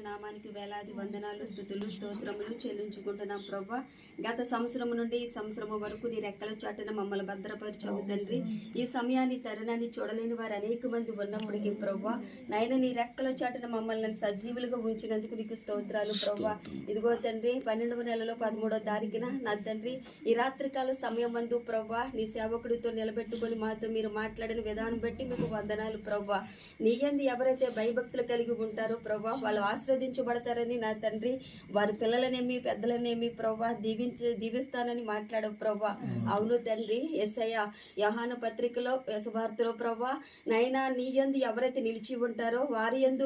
నామానికి వేలాది వందనాలు స్తుతులు స్తోత్రములు చెల్లించుకుంటున్నాం ప్రభా. గత సంవత్సరం నుండి ఈ సంవత్సరం వరకు నీ రెక్కల చాటున మమ్మల్ని భద్రపరిచావు తండ్రి. ఈ సమయాన్ని తరుణాన్ని చూడలేని వారు అనేక మంది ఉన్నప్పటికీ ప్రభా, నాయన నీ రెక్కల చాటున మమ్మల్ని సజీవులుగా ఉంచినందుకు నీకు స్తోత్రాలు ప్రభా. ఇదిగో తండ్రి 12వ నెలలో 13వ తారీఖున నా తండ్రి ఈ రాత్రికాల సమయం మందు ప్రభా నీ సేవకుడితో నిలబెట్టుకొని మాతో మీరు మాట్లాడిన విధానం బట్టి మీకు వందనాలు ప్రభా. నీ యందు ఎవరైతే భయభక్తులు కలిగి ఉంటారో ప్రభా వాళ్ళు ఆశీర్వదించబడతారని నా తండ్రి, వారి పిల్లలనేమి పెద్దలనేమి ప్రభా దీవిస్తానని మాట్లాడవు ప్రభా. అవును తండ్రి, యేసయ్య యోహాను పత్రికలో సువార్తలో ప్రభా నైనా నీ యందు ఎవరైతే నిలిచి ఉంటారో వారి యందు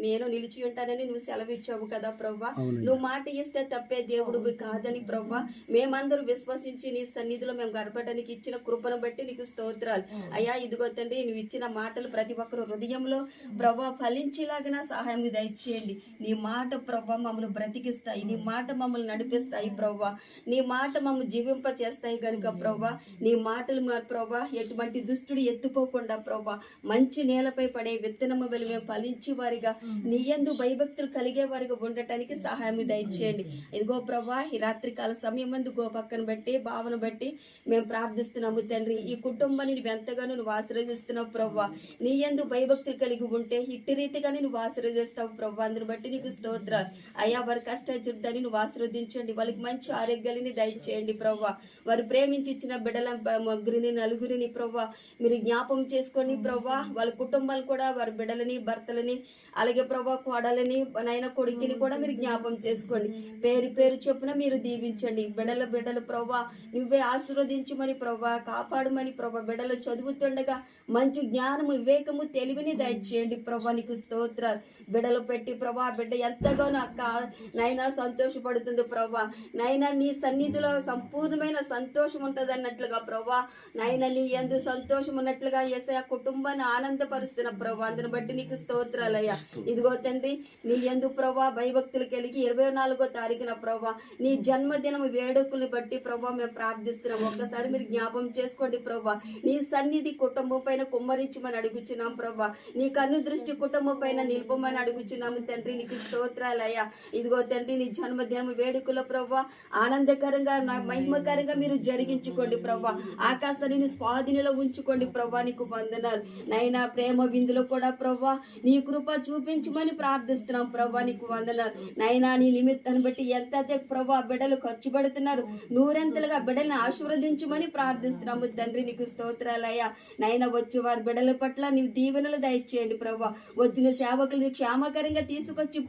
నేను నిలిచి ఉంటానని నువ్వు సెలవిచ్చావు కదా ప్రభా. నువ్వు మాట ఇస్తే తప్పే దేవుడు కాదని ప్రభా మేమందరూ విశ్వసించి నీ సన్నిధిలో మేము గడపడానికి ఇచ్చిన కృపను బట్టి నీకు స్తోత్రాలు అయ్యా. ఇదిగో తండ్రి నువ్వు ఇచ్చిన మాటలు ప్రతి ఒక్కరు హృదయంలో ప్రభా ఫలించేలాగిన సహాయం దయచేయండి. నీ మాట ప్రభా మమ్మల్ని బ్రతికిస్తాయి, నీ మాట మమ్మల్ని నడిపిస్తాయి ప్రభా, నీ మాట మమ్మల్ని జీవింప చేస్తాయి కనుక ప్రభా నీ మాటలు ప్రభా ఎటువంటి దుష్టుడు ఎత్తుపోకుండా ప్రభా మంచి నేలపై పడే విత్తనము వల్ల మేము ఫలించి వారిగా నీ యందు భయభక్తులు కలిగే వారిగా ఉండటానికి సహాయం దయచేయండి. ఇదిగో ప్రభా ఈ రాత్రికాల సమయం మందు పక్కన బట్టి భావన బట్టి మేము ప్రార్థిస్తున్నాము తండ్రి. ఈ కుటుంబాన్ని నువ్వు ఎంతగానో నువ్వు ఆశీర్వదిస్తున్నావు ప్రభా. నీ యందు భయభక్తులు కలిగి ఉంటే ఇట్టి రీతిగానే నువ్వు ఆశీర్వదిస్తావు ప్రభా. అందుని బట్టి నీకు స్తోత్రాలు అయ్యా. వారి కష్టాన్ని నువ్వు ఆశీర్వదించండి, వాళ్ళకి మంచి ఆరోగ్యాలని దయచేయండి ప్రభా. వారు ప్రేమించి ఇచ్చిన బిడ్డల ముగ్గురిని నలుగురిని ప్రభా మీరు జ్ఞాపం చేసుకోండి ప్రభా. వాళ్ళ కుటుంబాలు కూడా వారి బిడ్డలని భర్తలని అలాగే ప్రభా కోడలని నైనా కొడుకుని కూడా మీరు జ్ఞాపం చేసుకోండి. పేరు పేరు చొప్పున మీరు దీవించండి. బిడ్డలు ప్రభా నువ్వే ఆశీర్వదించమని ప్రభా కాపాడమని ప్రభా. బిడ్డలు చదువుతుండగా మంచి జ్ఞానము వివేకము తెలివిని దయచేయండి ప్రభా. నీకు స్తోత్రాలు. బిడ్డలు పెట్టి ప్రభా బిడ్డ ఎంతగానో అక్క నైనా సంతోషపడుతుంది ప్రభా. నైనా నీ సన్నిధిలో సంపూర్ణమైన సంతోషం ఉంటుంది అన్నట్లుగా ప్రభా నైనా నీ యందు సంతోషం ఉన్నట్లుగా యేసయ్య కుటుంబాన్ని ఆనందపరుస్తున్న ప్రభా. అందుని బట్టి నీకు స్తోత్రాలయ్యా. ఇదిగో తండ్రి నీ యందు ప్రభా భయభక్తులు కలిగి 24వ తారీఖున ప్రభా నీ జన్మదినం వేడుకలు బట్టి ప్రభా మేము ప్రార్థిస్తున్నాం. ఒక్కసారి మీరు జ్ఞాపం చేసుకోండి ప్రభా. నీ సన్నిధి కుటుంబం పైన కుమ్మరించమని అడుగుచున్నాం ప్రభా. నీ కన్ను దృష్టి కుటుంబం పైన నిలుపమని అడుగుచున్నాము తండ్రి. నీకు స్తోత్రాలయ్యా. ఇదిగో తండ్రి నీ జన్మదినం వేడుకలో ప్రభా ఆనందకరంగా మహిమకరంగా మీరు జరిగించుకోండి ప్రభా. ఆకాశాన్ని స్వాధీనంలో ఉంచుకోండి ప్రభా. నీకు వందనాలు నైనా. ప్రేమ విందులో కూడా ప్రభా నీ కృప చూపించమని ప్రార్థిస్తున్నాం ప్రభా. నీకు వందనాలు నైనా. నీ నిమిత్తాన్ని బట్టి ఎంత ప్రభా బిడ్డలు ఖర్చు పెడుతున్నారు, నూరెంతలుగా బిడ్డలను ఆశీర్వదించమని ప్రార్థిస్తున్నాము తండ్రి. నీకు స్తోత్రాలయ్యా. నైనా వచ్చి వారి బిడ్డల పట్ల నీవు దీవెనలు దయచేయండి ప్రభా. వచ్చిన సేవకులు క్షేమకరంగా తీసుకొచ్చి